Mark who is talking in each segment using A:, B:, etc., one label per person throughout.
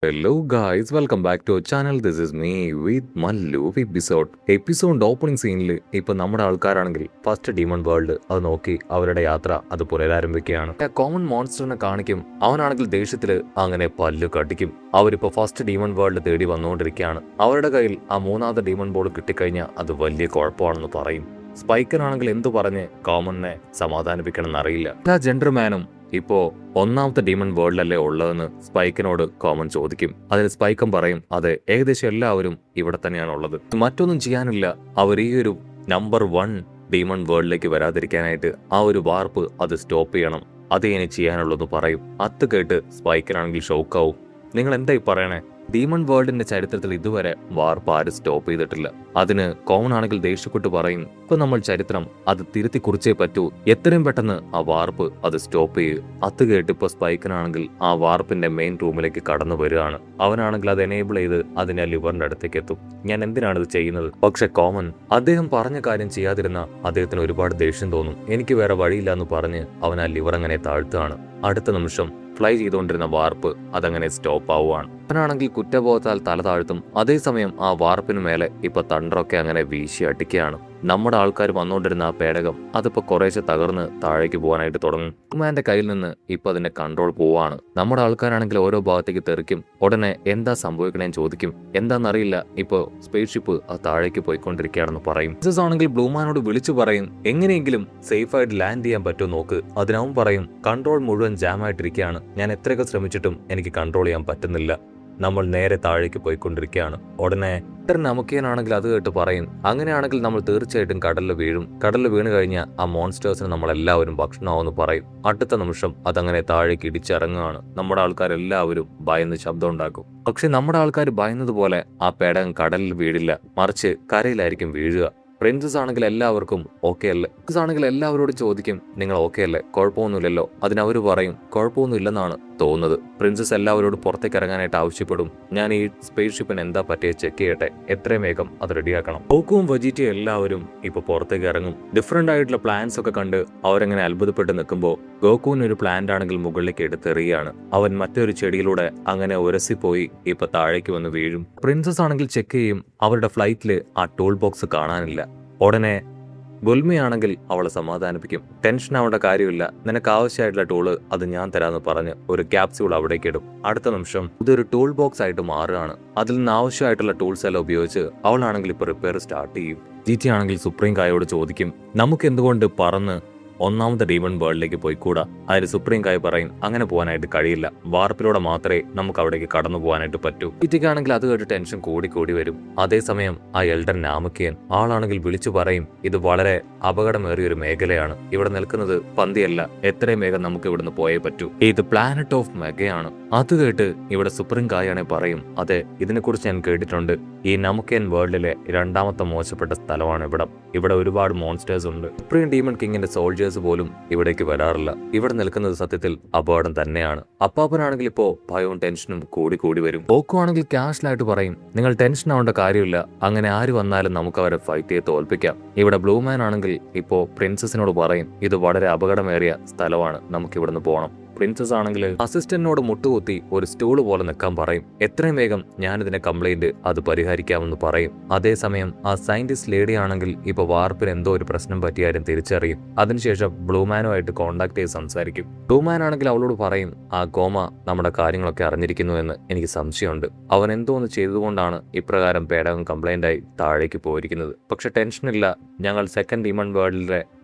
A: Hello guys, welcome back to our channel. This is me with Mallu episode opening സീനിൽ ഇപ്പൊ നമ്മുടെ ആൾക്കാരാണെങ്കിൽ first demon world അത് നോക്കി അവരുടെ യാത്ര അത് പുനരാരംഭിക്കുകയാണ്. കോമൺ മോൺസ്റ്ററിനെ കാണിക്കും, അവനാണെങ്കിൽ ദേഷ്യത്തില് അങ്ങനെ പല്ലു കടിക്കും. അവരിപ്പോ ഫസ്റ്റ് ഡീമൺ വേൾഡ് തേടി വന്നുകൊണ്ടിരിക്കുകയാണ്. അവരുടെ കയ്യിൽ ആ മൂന്നാമത്തെ ഡീമൺ ബോൾ കിട്ടിക്കഴിഞ്ഞാൽ അത് വലിയ കുഴപ്പമാണെന്ന് പറയും. സ്പൈക്കറാണെങ്കിൽ എന്തു പറഞ്ഞ് കോമണിനെ സമാധാനിപ്പിക്കണം എന്നറിയില്ല. ആ ജെൻഡർമാനും ഇപ്പോ ഒന്നാമത്തെ ഡീമൺ വേൾഡിലല്ലേ ഉള്ളതെന്ന് സ്പൈക്കിനോട് കോമൺ ചോദിക്കും. അതിൽ സ്പൈക്കൻ പറയും, അതെ, ഏകദേശം എല്ലാവരും ഇവിടെ തന്നെയാണ് ഉള്ളത്, മറ്റൊന്നും ചെയ്യാനില്ല. അവർ ഈ ഒരു നമ്പർ 1 ഡീമൺ വേൾഡിലേക്ക് വരാതിരിക്കാനായിട്ട് ആ ഒരു വാർപ്പ് അത് സ്റ്റോപ്പ് ചെയ്യണം, അതേ ഇനി ചെയ്യാനുള്ളൂ പറയും. അത് കേട്ട് സ്പൈക്കനാണെങ്കിൽ ഷോക്കാവും. നിങ്ങൾ എന്തായി പറയണേ? ഡീമൺ വേൾഡിന്റെ ചരിത്രത്തിൽ ഇതുവരെ വാർപ്പ് ആരും സ്റ്റോപ്പ് ചെയ്തിട്ടില്ല. അതിന് കോമൺ ആണെങ്കിൽ ദേഷ്യപ്പെട്ട് പറയും, ഇപ്പൊ നമ്മൾ ചരിത്രം അത് തിരുത്തി കുറിച്ചേ പറ്റൂ, എത്രയും പെട്ടെന്ന് ആ വാർപ്പ് അത് സ്റ്റോപ്പ് ചെയ്യും. അത് കേട്ട് ഇപ്പൊ സ്പൈക്കനാണെങ്കിൽ ആ വാർപ്പിന്റെ മെയിൻ റൂമിലേക്ക് കടന്നു വരികയാണ്. അവനാണെങ്കിൽ അത് എനേബിൾ ചെയ്ത് അതിനെ ലിവറിന്റെ അടുത്തേക്ക് എത്തും. ഞാൻ എന്തിനാണ് ഇത് ചെയ്യുന്നത്? പക്ഷെ കോമൺ അദ്ദേഹം പറഞ്ഞ കാര്യം ചെയ്യാതിരുന്ന അദ്ദേഹത്തിന് ഒരുപാട് ദേഷ്യം തോന്നും. എനിക്ക് വേറെ വഴിയില്ല എന്ന് പറഞ്ഞ് അവൻ ആ ലിവർ അങ്ങനെ താഴ്ത്തുകയാണ്. അടുത്ത നിമിഷം ഫ്ലൈ ചെയ്തുകൊണ്ടിരുന്ന വാർപ്പ് അതങ്ങനെ സ്റ്റോപ്പ് ആവുകയാണ്. അവനാണെങ്കിൽ കുറ്റബോധത്താൽ തല താഴ്ത്തും. അതേസമയം ആ വാർപ്പിന് മേലെ ഇപ്പൊ തണ്ടറൊക്കെ അങ്ങനെ വീശി അടിക്കുകയാണ്. നമ്മുടെ ആൾക്കാർ വന്നുകൊണ്ടിരുന്ന ആ പേടകം അതിപ്പോ കുറേശ്ശെ തകർന്ന് താഴേക്ക് പോകാനായിട്ട് തുടങ്ങും. ഉമാന്റെ കയ്യിൽ നിന്ന് ഇപ്പൊ അതിന്റെ കൺട്രോൾ പോവാണ്. നമ്മുടെ ആൾക്കാരാണെങ്കിൽ ഓരോ ഭാഗത്തേക്ക് തെറിക്കും. ഉടനെ എന്താ സംഭവിക്കണേന്ന് ചോദിക്കും. എന്താണെന്നറിയില്ല, ഇപ്പോ സ്പേസ് ഷിപ്പ് ആ താഴേക്ക് പോയിക്കൊണ്ടിരിക്കുകയാണെന്ന് പറയും. ആണെങ്കിൽ ബ്ലൂമാനോട് വിളിച്ചു പറയും, എങ്ങനെയെങ്കിലും സേഫ് ആയിട്ട് ലാൻഡ് ചെയ്യാൻ പറ്റുമോ നോക്ക്. അതിനവൻ പറയും, കൺട്രോൾ മുഴുവൻ ജാം ആയിട്ടിരിക്കുകയാണ്, ഞാൻ എത്രയൊക്കെ ശ്രമിച്ചിട്ടും എനിക്ക് കൺട്രോൾ ചെയ്യാൻ പറ്റുന്നില്ല, നമ്മൾ നേരെ താഴേക്ക് പോയിക്കൊണ്ടിരിക്കുകയാണ്. ഉടനെ നമുക്കേനാണെങ്കിൽ അത് കേട്ട് പറയും, അങ്ങനെയാണെങ്കിൽ നമ്മൾ തീർച്ചയായിട്ടും കടലിൽ വീഴും, കടലിൽ വീണ് കഴിഞ്ഞാൽ ആ മോൺസ്റ്റേഴ്സിന് നമ്മളെല്ലാവരും ഭക്ഷണമാവെന്ന് പറയും. അടുത്ത നിമിഷം അതങ്ങനെ താഴേക്ക് ഇടിച്ചിറങ്ങുകയാണ്. നമ്മുടെ ആൾക്കാരെല്ലാവരും ഭയന്ന് ശബ്ദം ഉണ്ടാക്കും. പക്ഷെ നമ്മുടെ ആൾക്കാർ ഭയന്നതുപോലെ ആ പേടകം കടലിൽ വീഴില്ല, മറിച്ച് കരയിലായിരിക്കും വീഴുക. പ്രിൻസസ് ആണെങ്കിൽ എല്ലാവർക്കും ഓക്കെ അല്ലേ? ആണെങ്കിൽ എല്ലാവരോടും ചോദിക്കും, നിങ്ങൾ ഓക്കെ അല്ലേ, കുഴപ്പമൊന്നുമില്ലല്ലോ? അതിനവര് പറയും, കുഴപ്പമൊന്നുമില്ലെന്നാണ് തോന്നുന്നത്. പ്രിൻസസ് എല്ലാവരോടും പുറത്തേക്ക് ഇറങ്ങാനായിട്ട് ആവശ്യപ്പെടും. ഞാൻ ഈ സ്പേസ് ഷിപ്പിന് എന്താ പറ്റിയ ചെക്ക് ചെയ്യട്ടെ, എത്രയും വേഗം അത് റെഡിയാക്കണം. ഗോക്കുവും വെജിറ്റയും എല്ലാവരും ഇപ്പൊ പുറത്തേക്ക് ഇറങ്ങും. ഡിഫറെന്റ് ആയിട്ടുള്ള പ്ലാൻസ് ഒക്കെ കണ്ട് അവരെങ്ങനെ അത്ഭുതപ്പെട്ട് നിൽക്കുമ്പോൾ ഗോക്കുവിന് ഒരു പ്ലാന്റ് ആണെങ്കിൽ മുകളിലേക്ക് എടുത്തെറിയാണ്. അവൻ മറ്റൊരു ചെടിയിലൂടെ അങ്ങനെ ഉരസിപ്പോയി ഇപ്പൊ താഴേക്ക് വന്ന് വീഴും. പ്രിൻസസ് ആണെങ്കിൽ ചെക്ക് ചെയ്യും, അവരുടെ ഫ്ലൈറ്റില് ആ ടൂൾ ബോക്സ് കാണാനില്ല. ഉടനെ ബുൽമിയാണെങ്കിൽ അവളെ സമാധാനിപ്പിക്കും. ടെൻഷൻ ആവേണ്ട കാര്യമില്ല, നിനക്ക് ആവശ്യമായിട്ടുള്ള ടൂള് അത് ഞാൻ തരാമെന്ന് പറഞ്ഞ് ഒരു ക്യാപ്സ്യൂൾ അവിടേക്ക് ഇടും. അടുത്ത നിമിഷം ഇതൊരു ടൂൾ ബോക്സ് ആയിട്ട് മാറുകയാണ്. അതിൽ നിന്ന് ആവശ്യമായിട്ടുള്ള ടൂൾസ് എല്ലാം ഉപയോഗിച്ച് അവളാണെങ്കിൽ ഇപ്പൊ റിപ്പയർ സ്റ്റാർട്ട് ചെയ്യും. ജിറ്റി ആണെങ്കിൽ സുപ്രീം കായോട് ചോദിക്കും, നമുക്ക് എന്തുകൊണ്ട് പറന്ന് ഒന്നാമത്തെ ഡീമൺ വേൾഡിലേക്ക് പോയിക്കൂടാ? അതിന് സുപ്രീം കായ് പറയും, അങ്ങനെ പോകാനായിട്ട് കഴിയില്ല, വാർപ്പിലൂടെ മാത്രമേ നമുക്ക് അവിടേക്ക് കടന്നു പോകാനായിട്ട് പറ്റൂ. ജിറ്റിക്കാണെങ്കിൽ അത് കേട്ട് ടെൻഷൻ കൂടി വരും. അതേസമയം ആ എൽഡർ നാമക്കിയൻ ആളാണെങ്കിൽ വിളിച്ചു പറയും, ഇത് വളരെ അപകടമേറിയ ഒരു മേഖലയാണ്, ഇവിടെ നിൽക്കുന്നത് പന്തിയല്ല, എത്രയും വേഗം നമുക്ക് ഇവിടുന്ന് പോയേ പറ്റൂ, ഇത് പ്ലാനറ്റ് ഓഫ് മെഗയാണ്. അത് കേട്ട് ഇവിടെ സുപ്രീം കായാണെ പറയും, അതെ, ഇതിനെക്കുറിച്ച് ഞാൻ കേട്ടിട്ടുണ്ട്, ഈ നമുക്കൻ വേൾഡിലെ രണ്ടാമത്തെ മോശപ്പെട്ട സ്ഥലമാണ് ഇവിടെ ഒരുപാട് മോൺസ്റ്റേഴ്സ് ഉണ്ട്. സുപ്രീം ഡീമൺ കിങ്ങിന്റെ സോൾജേഴ്സ് പോലും ഇവിടേക്ക് വരാറില്ല. ഇവിടെ നിൽക്കുന്നത് സത്യത്തിൽ അപകടം തന്നെയാണ്. അപ്പാപ്പനാണെങ്കിൽ ഇപ്പോ ഭയവും ടെൻഷനും കൂടി വരും. ഓക്കു ആണെങ്കിൽ ക്യാഷ്ലായിട്ട് പറയും, നിങ്ങൾ ടെൻഷൻ ആവേണ്ട കാര്യമില്ല, അങ്ങനെ ആര് വന്നാലും നമുക്ക് അവരെ ഫൈറ്റ് ചെയ്ത് തോൽപ്പിക്കാം. ഇവിടെ ബ്ലൂമാൻ ആണെങ്കിൽ ഇപ്പോ പ്രിൻസസിനോട് പറയും, ഇത് വളരെ അപകടമേറിയ സ്ഥലമാണ്, നമുക്ക് ഇവിടുന്ന് പോകണം. പ്രിൻസസ് ആണെങ്കിൽ അസിസ്റ്റന്റിനോട് മുട്ടുകുത്തി ഒരു സ്റ്റൂള് പോലെ നിൽക്കാൻ പറയും. എത്രയും വേഗം ഞാനിതിന്റെ കംപ്ലൈന്റ് അത് പരിഹരിക്കാമെന്ന് പറയും. അതേസമയം ആ സയന്റിസ്റ്റ് ലേഡി ആണെങ്കിൽ ഇപ്പൊ വാർപ്പിന് എന്തോ ഒരു പ്രശ്നം പറ്റിയാലും തിരിച്ചറിയും. അതിനുശേഷം ബ്ലൂമാനുമായിട്ട് കോണ്ടാക്ട് ചെയ്ത് സംസാരിക്കും. ബ്ലൂമാൻ ആണെങ്കിൽ അവളോട് പറയും, ആ ഗോമ നമ്മുടെ കാര്യങ്ങളൊക്കെ അറിഞ്ഞിരിക്കുന്നു എന്ന് എനിക്ക് സംശയമുണ്ട്, അവൻ എന്തോ ഒന്ന് ചെയ്തുകൊണ്ടാണ് ഇപ്രകാരം പേടകം കംപ്ലൈന്റ് ആയി താഴേക്ക് പോയിരിക്കുന്നത്. പക്ഷെ ടെൻഷനില്ല, ഞങ്ങൾ സെക്കൻഡ്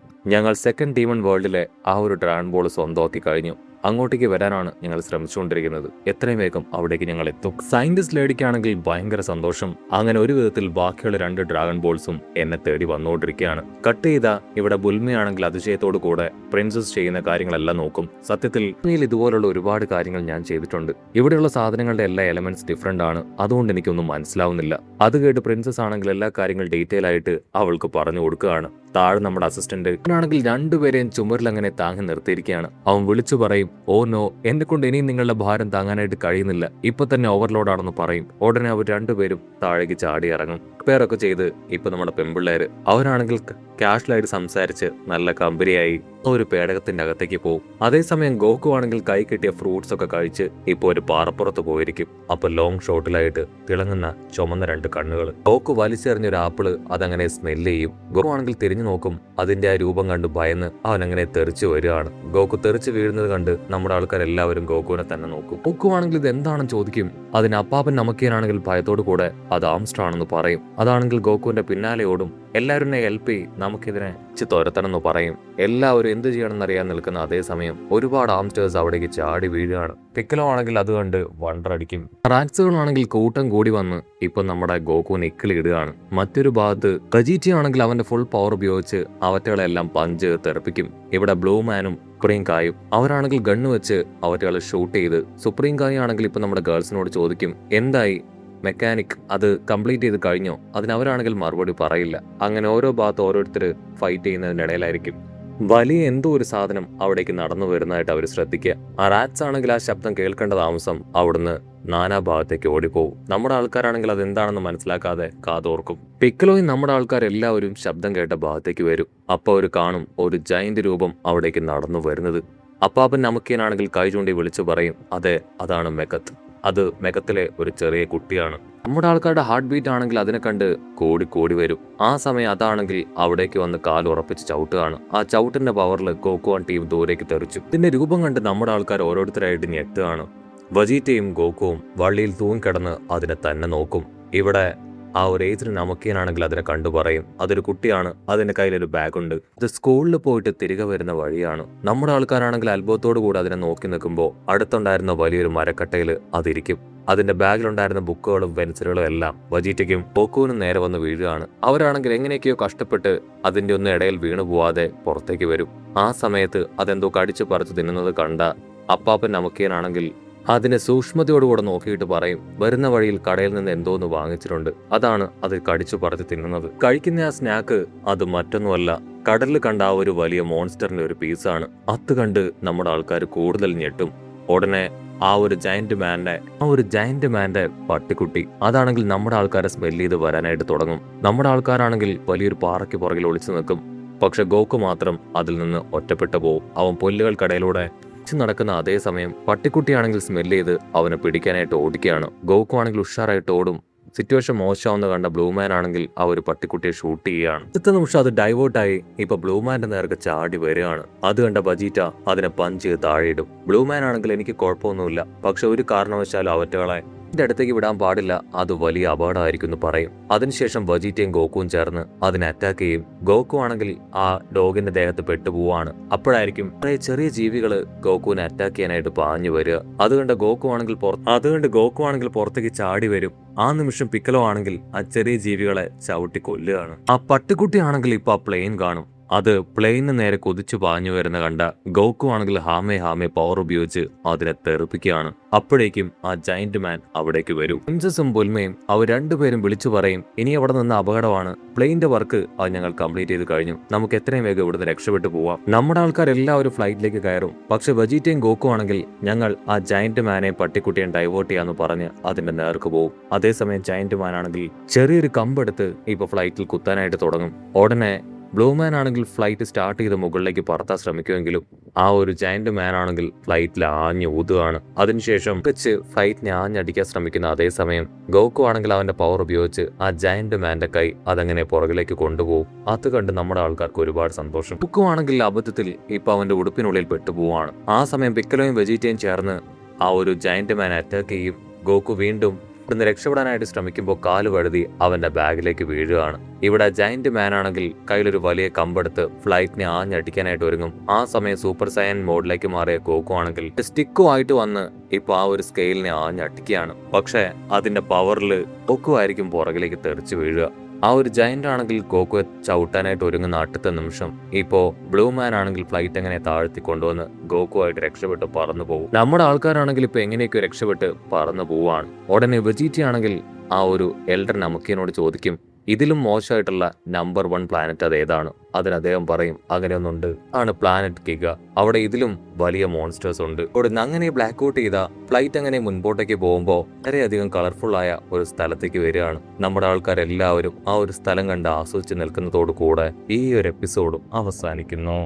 A: ഡീമൺ വേൾഡിലെ ആ ഒരു ഡ്രാഗൺ ബോൾ സ്വന്തമാക്കി കഴിഞ്ഞു. അങ്ങോട്ടേക്ക് വരാനാണ് ഞങ്ങൾ ശ്രമിച്ചുകൊണ്ടിരിക്കുന്നത്, എത്രയും വേഗം അവിടേക്ക് ഞങ്ങൾ എത്തും. സയന്റിസ്റ്റ് ലേഡിക്കാണെങ്കിൽ ഭയങ്കര സന്തോഷം. അങ്ങനെ ഒരു വിധത്തിൽ ബാക്കിയുള്ള 2 ഡ്രാഗൺ ബോൾസും എന്നെ തേടി വന്നുകൊണ്ടിരിക്കുകയാണ്. കട്ട് ചെയ്ത ഇവിടെ ബുൽമിയാണെങ്കിൽ അതിശയത്തോടു കൂടെ പ്രിൻസസ് ചെയ്യുന്ന കാര്യങ്ങളെല്ലാം നോക്കും. സത്യത്തിൽ ഇതുപോലുള്ള ഒരുപാട് കാര്യങ്ങൾ ഞാൻ ചെയ്തിട്ടുണ്ട്, ഇവിടെയുള്ള സാധനങ്ങളുടെ എല്ലാ എലമെന്റ്സ് ഡിഫറെന്റ് ആണ്, അതുകൊണ്ട് എനിക്കൊന്നും മനസ്സിലാവുന്നില്ല. അത് കേട്ട് പ്രിൻസസ് ആണെങ്കിൽ എല്ലാ കാര്യങ്ങളും ഡീറ്റെയിൽ ആയിട്ട് അവൾക്ക് പറഞ്ഞു കൊടുക്കുകയാണ്. താഴെ നമ്മുടെ അസിസ്റ്റന്റ് ആണെങ്കിൽ 2 പേരെയും ചുമരിൽ അങ്ങനെ താങ്ങി നിർത്തിയിരിക്കുകയാണ്. അവൻ വിളിച്ചു പറയും, പറയും, ഓ നോ, എന്നെ കൊണ്ട് ഇനിയും നിങ്ങളുടെ ഭാരം താങ്ങാനായിട്ട് കഴിയുന്നില്ല, ഇപ്പൊ തന്നെ ഓവർലോഡാണെന്ന് പറയും. ഉടനെ അവർ രണ്ടുപേരും താഴേക്ക് ചാടി ഇറങ്ങും. പേരൊക്കെ ചെയ്ത് ഇപ്പൊ നമ്മുടെ പെൺപിള്ളേര് അവരാണെങ്കിൽ കാഷ്വലായിട്ട് സംസാരിച്ച് നല്ല കമ്പനിയായി ഒരു പേടകത്തിന്റെ അകത്തേക്ക് പോകും. അതേസമയം ഗോകു ആണെങ്കിൽ കൈ കിട്ടിയ ഫ്രൂട്ട്സ് ഒക്കെ കഴിച്ച് ഇപ്പൊ ഒരു പാറപ്പുറത്ത് പോയിരിക്കും. അപ്പൊ ലോങ് ഷോട്ടിലായിട്ട് തിളങ്ങുന്ന ചുമന്ന 2 കണ്ണുകൾ. ഗോകു വലിച്ചെറിഞ്ഞൊരു ആപ്പിള് അതങ്ങനെ സ്മെല്ല് ചെയ്യും. ഗോകു ആണെങ്കിൽ തിരിഞ്ഞു നോക്കും. അതിന്റെ ആ രൂപം കണ്ട് ഭയന്ന് അവൻ അങ്ങനെ തെറിച്ചു വരികയാണ്. ഗോകു തെറിച്ച് വീഴുന്നത് കണ്ട് നമ്മുടെ ആൾക്കാരെല്ലാവരും ഗോകുവിനെ തന്നെ നോക്കും. ഗോകു ആണെങ്കിൽ ഇത് എന്താണെന്ന് ചോദിക്കും. അതിന് അപ്പാപ്പൻ നമുക്കേനാണെങ്കിൽ ഭയത്തോടു കൂടെ അത് ആംസ്റ്റർ ആണെന്ന് പറയും. അതാണെങ്കിൽ ഗോകുവിന്റെ പിന്നാലെ ഓടും. എല്ലാവരും ഹെൽപ്പ് ചെയ്യും, നമുക്കിതിനെ തുരത്തണമെന്ന് പറയും. എല്ലാവരും എന്ത് ചെയ്യണമെന്നറിയാൻ നിൽക്കുന്ന അതേസമയം ഒരുപാട് ആംസ്റ്റേഴ്സ് അവിടേക്ക് ചാടി വീഴുകയാണ്. പിക്കലോ ആണെങ്കിൽ അത് കണ്ട് വണ്ടറടിക്കും. റാറ്റ്സുകളാണെങ്കിൽ കൂട്ടം കൂടി വന്ന് ഇപ്പൊ നമ്മുടെ ഗോകുവിനെ ഇക്കിളിടുകയാണ്. മറ്റൊരു ഭാഗത്ത് വെജീറ്റ ആണെങ്കിൽ അവന്റെ ഫുൾ പവർ ഉപയോഗിച്ച് അവറ്റകളെല്ലാം പഞ്ച് തെറിപ്പിക്കും. ഇവിടെ ബ്ലൂമാനും സുപ്രീം കായും അവരാണെങ്കിൽ ഗണ്ണ് വെച്ച് അവറ്റകളെ ഷൂട്ട് ചെയ്ത്, സുപ്രീം കായ ആണെങ്കിൽ ഇപ്പൊ നമ്മുടെ ഗേൾസിനോട് ചോദിക്കും, എന്തായി മെക്കാനിക്, അത് കംപ്ലീറ്റ് ചെയ്ത് കഴിഞ്ഞോ? അതിനവരാണെങ്കിൽ മറുപടി പറയില്ല. അങ്ങനെ ഓരോ ഭാഗത്ത് ഓരോരുത്തർ ഫൈറ്റ് ചെയ്യുന്നതിനിടയിലായിരിക്കും വലിയ എന്തോ ഒരു സാധനം അവിടേക്ക് നടന്നു വരുന്നതായിട്ട് അവർ ശ്രദ്ധിക്കുക. ആ റാറ്റ്സ് ആണെങ്കിൽ ആ ശബ്ദം കേൾക്കേണ്ട താമസം അവിടുന്ന് നാനാ ഭാഗത്തേക്ക് ഓടിപ്പോവും. നമ്മുടെ ആൾക്കാരാണെങ്കിൽ അതെന്താണെന്ന് മനസ്സിലാക്കാതെ കാതോർക്കും. പിക്കലോയും നമ്മുടെ ആൾക്കാരെല്ലാവരും ശബ്ദം കേട്ട ഭാഗത്തേക്ക് വരും. അപ്പോൾ അവർ കാണും ഒരു ജയന്റ് രൂപം അവിടേക്ക് നടന്നു വരുന്നത്. അപ്പാപ്പൻ നമുക്കേനാണെങ്കിൽ കൈ ചൂണ്ടി വിളിച്ചു പറയും, അതെ, അതാണ് മെക്കത്ത്. അത് മെക്കത്തിലെ ഒരു ചെറിയ കുട്ടിയാണ്. നമ്മുടെ ആൾക്കാരുടെ ഹാർട്ട് ബീറ്റ് ആണെങ്കിൽ അതിനെ കണ്ട് കൂടി വരും. ആ സമയം അതാണെങ്കിൽ അവിടേക്ക് വന്ന് കാലുറപ്പിച്ച് ചവിട്ടുകയാണ്. ആ ചവിട്ടിന്റെ പവറിൽ ഗോകുവാൻ ടീം ദൂരേക്ക് തെറിച്ചു. ഇതിന്റെ രൂപം കണ്ട് നമ്മുടെ ആൾക്കാർ ഓരോരുത്തരായിട്ട് ഞെട്ടുകയാണ്. വെജീറ്റയും ഗോകുവും വള്ളിയിൽ തൂങ്ങിക്കിടന്ന് അതിനെ തന്നെ നോക്കും. ഇവിടെ ആ ഒരു ഏജിന് നമുക്കേനാണെങ്കിൽ അതിനെ കണ്ടു പറയും, അതൊരു കുട്ടിയാണ്, അതിന്റെ കയ്യിലൊരു ബാഗുണ്ട്, അത് സ്കൂളിൽ പോയിട്ട് തിരികെ വരുന്ന വഴിയാണ്. നമ്മുടെ ആൾക്കാരാണെങ്കിൽ അത്ഭുതത്തോടു കൂടി അതിനെ നോക്കി നിൽക്കുമ്പോൾ അടുത്തുണ്ടായിരുന്ന വലിയൊരു മരക്കട്ടയിൽ അതിരിക്കും. അതിന്റെ ബാഗിലുണ്ടായിരുന്ന ബുക്കുകളും പെൻസിലുകളും എല്ലാം വെജീറ്റയ്ക്കും ഗോകുവിനും നേരെ വന്ന് വീഴുകയാണ്. അവരാണെങ്കിൽ എങ്ങനെയൊക്കെയോ കഷ്ടപ്പെട്ട് അതിന്റെ ഒന്നും ഇടയിൽ വീണു പോവാതെ പുറത്തേക്ക് വരും. ആ സമയത്ത് അതെന്തോ കടിച്ചു പറിച്ചു തിന്നുന്നത് കണ്ട അപ്പാപ്പൻ നമുക്കേനാണെങ്കിൽ അതിനെ സൂക്ഷ്മതയോടുകൂടെ നോക്കിയിട്ട് പറയും, വരുന്ന വഴിയിൽ കടയിൽ നിന്ന് എന്തോന്ന് വാങ്ങിച്ചിട്ടുണ്ട്, അതാണ് അത് കടിച്ചു പറിച്ച് തിന്നുന്നത്. കഴിക്കുന്ന ആ സ്നാക്ക് അത് മറ്റൊന്നുമല്ല, കടലിൽ കണ്ട ആ ഒരു വലിയ മോൺസ്റ്ററിന്റെ ഒരു പീസാണ്. അത് കണ്ട് നമ്മുടെ ആൾക്കാർ കൂടുതൽ ഞെട്ടും. ഉടനെ ആ ഒരു ജയന്റ് മാന്റെ പട്ടിക്കുട്ടി അതാണെങ്കിൽ നമ്മുടെ ആൾക്കാരെ സ്മെല്ല് ചെയ്ത് വരാനായിട്ട് തുടങ്ങും. നമ്മുടെ ആൾക്കാരാണെങ്കിൽ വലിയൊരു പാറയ്ക്ക് പുറകിൽ ഒളിച്ചു നിൽക്കും. പക്ഷെ ഗോകു മാത്രം അതിൽ നിന്ന് ഒറ്റപ്പെട്ടു പോവും. അവൻ പുല്ലുകൾക്കിടയിലൂടെ നടക്കുന്ന അതേസമയം പട്ടിക്കുട്ടിയാണെങ്കിൽ സ്മെല്ല് ചെയ്ത് അവനെ പിടിക്കാനായിട്ട് ഓടിക്കുകയാണ്. ഗോകു ആണെങ്കിൽ ഉഷാറായിട്ട് ഓടും. സിറ്റുവേഷൻ മോശമാവുന്ന കണ്ട ബ്ലൂമാൻ ആണെങ്കിൽ ആ ഒരു പട്ടിക്കുട്ടിയെ ഷൂട്ട് ചെയ്യുകയാണ്. അടുത്ത നിമിഷം അത് ഡൈവേർട്ടായി ഇപ്പൊ ബ്ലൂമാന്റെ നേർക്ക് ചാടി വരികയാണ്. അത് കണ്ട വെജീറ്റ അതിനെ പഞ്ച് ചെയ്ത് താഴെയിടും. ബ്ലൂമാൻ ആണെങ്കിൽ എനിക്ക് കുഴപ്പമൊന്നുമില്ല, പക്ഷെ ഒരു കാരണവശാലും അവറ്റകളെ എന്റെ അടുത്തേക്ക് വിടാൻ പാടില്ല, അത് വലിയ അപകടമായിരിക്കും എന്ന് പറയും. അതിനുശേഷം വെജീറ്റയും ഗോകുവും ചേർന്ന് അതിനെ അറ്റാക്ക് ചെയ്യും. ഗോകു ആണെങ്കിൽ ആ ഡോഗിന്റെ ദേഹത്ത് പെട്ടുപോവാണ്. അപ്പോഴായിരിക്കും കുറെ ചെറിയ ജീവികള് ഗോകുവിനെ അറ്റാക്ക് ചെയ്യാനായിട്ട് പാഞ്ഞു വരിക. അതുകൊണ്ട് ഗോകു ആണെങ്കിൽ പുറത്തേക്ക് ചാടി വരും. ആ നിമിഷം പിക്കലോ ആണെങ്കിൽ ആ ചെറിയ ജീവികളെ ചവിട്ടി കൊല്ലുകയാണ്. ആ പട്ടിക്കുട്ടി ആണെങ്കിൽ ഇപ്പൊ ആ പ്ലെയിൻ കാണും. അത് പ്ലെയിന് നേരെ കുതിച്ചു പാഞ്ഞു വരുന്ന കണ്ട ഗോകു ആണെങ്കിൽ ഹാമെ പവർ ഉപയോഗിച്ച് അതിനെ തെറിപ്പിക്കുകയാണ്. അപ്പോഴേക്കും ആ ജയന്റ് മാൻ അവിടേക്ക് വരും. പ്രിൻസസും ബുൽമയും അവർ രണ്ടുപേരും വിളിച്ചു പറയും, ഇനി അവിടെ നിന്ന് അപകടമാണ്, പ്ലെയിന്റെ വർക്ക് അത് ഞങ്ങൾ കംപ്ലീറ്റ് ചെയ്ത് കഴിഞ്ഞു, നമുക്ക് എത്രയും വേഗം ഇവിടുന്ന് രക്ഷപ്പെട്ടു പോവാം. നമ്മുടെ ആൾക്കാർ എല്ലാവരും ഫ്ലൈറ്റിലേക്ക് കയറും. പക്ഷെ വെജീറ്റയും ഗോകു ആണെങ്കിൽ ഞങ്ങൾ ആ ജയന്റ് മാനെയും പട്ടിക്കുട്ടിയും ഡൈവേർട്ട് ചെയ്യാന്ന് പറഞ്ഞ് അതിന്റെ നേർക്ക് പോകും. അതേസമയം ജയന്റ് മാൻ ആണെങ്കിൽ ചെറിയൊരു കമ്പെടുത്ത് ഇപ്പൊ ഫ്ലൈറ്റിൽ കുത്താനായിട്ട് തുടങ്ങും. ഉടനെ ബ്ലൂമാൻ ആണെങ്കിൽ ഫ്ലൈറ്റ് സ്റ്റാർട്ട് ചെയ്ത് മുകളിലേക്ക് പറത്താൻ ശ്രമിക്കുമെങ്കിലും ആ ഒരു ജയന്റ് മാൻ ആണെങ്കിൽ ഫ്ലൈറ്റിൽ ആഞ്ഞു ഊതുകയാണ്. അതിനുശേഷം വെച്ച് ഫ്ലൈറ്റിനെ ആഞ്ഞടിക്കാൻ ശ്രമിക്കുന്ന അതേസമയം ഗോകു ആണെങ്കിൽ അവന്റെ പവർ ഉപയോഗിച്ച് ആ ജയന്റ് മാന്റെ കൈ അതങ്ങനെ പുറകിലേക്ക് കൊണ്ടുപോകും. അത് കണ്ട് നമ്മുടെ ആൾക്കാർക്ക് ഒരുപാട് സന്തോഷം. ഗോകു ആണെങ്കിൽ അബദ്ധത്തിൽ ഇപ്പൊ അവന്റെ ഉടുപ്പിനുള്ളിൽ പെട്ടുപോവാണ്. ആ സമയം പിക്കലോയും വെജീറ്റയും ചേർന്ന് ആ ഒരു ജയന്റ് മാൻ അറ്റാക്ക് ചെയ്യും. ഗോകു വീണ്ടും ഇവിടുന്ന് രക്ഷപ്പെടാനായിട്ട് ശ്രമിക്കുമ്പോൾ കാല് വഴുതി അവന്റെ ബാഗിലേക്ക് വീഴുകയാണ്. ഇവിടെ ജയന്റ് മാൻ ആണെങ്കിൽ കയ്യിലൊരു വലിയ കമ്പെടുത്ത് ഫ്ലൈറ്റിനെ ആഞ്ഞടിക്കാനായിട്ട് ഒരുങ്ങും. ആ സമയം സൂപ്പർ സയൻ മോഡിലേക്ക് മാറിയ ഗോകു ആണെങ്കിൽ സ്റ്റിക്കുമായിട്ട് വന്ന് ഇപ്പൊ ആ ഒരു സ്കെയിലിനെ ആഞ്ഞടിക്കുകയാണ്. പക്ഷെ അതിന്റെ പവറിൽ ഗോകു ആയിരിക്കും പുറകിലേക്ക് തെറിച്ചു വീഴുക. ആ ഒരു ജയന്റ് ആണെങ്കിൽ ഗോകുയെ ചവിട്ടാനായിട്ട് ഒരുങ്ങുന്ന അടുത്ത നിമിഷം ഇപ്പോ ബ്ലൂമാൻ ആണെങ്കിൽ ഫ്ലൈറ്റ് എങ്ങനെ താഴ്ത്തി കൊണ്ടുവന്ന് ഗോകുവായിട്ട് രക്ഷപ്പെട്ട് പറന്നു പോകും. നമ്മുടെ ആൾക്കാരാണെങ്കിൽ ഇപ്പൊ എങ്ങനെയൊക്കെ രക്ഷപ്പെട്ട് പറന്നു പോവാണ്. ഉടനെ വെജീറ്റ ആണെങ്കിൽ ആ ഒരു എൽഡർ നമുക്കിനോട് ചോദിക്കും, ഇതിലും മോശമായിട്ടുള്ള നമ്പർ 1 പ്ലാനറ്റ് അത് ഏതാണ്? അതിന് അദ്ദേഹം പറയും അങ്ങനെയൊന്നുണ്ട്, ആണ് പ്ലാനറ്റ് ഗിഗ. അവിടെ ഇതിലും വലിയ മോൺസ്റ്റേഴ്സ് ഉണ്ട്. ഇവിടുന്ന് അങ്ങനെ ബ്ലാക്ക് ഔട്ട് ചെയ്ത ഫ്ലൈറ്റ് അങ്ങനെ മുൻപോട്ടേക്ക് പോകുമ്പോൾ വളരെയധികം കളർഫുൾ ആയ ഒരു സ്ഥലത്തേക്ക് വരികയാണ്. നമ്മുടെ ആൾക്കാരെല്ലാവരും ആ ഒരു സ്ഥലം കണ്ട് ആസ്വദിച്ച് നിൽക്കുന്നതോടു കൂടെ ഈ ഒരു എപ്പിസോഡും അവസാനിക്കുന്നു.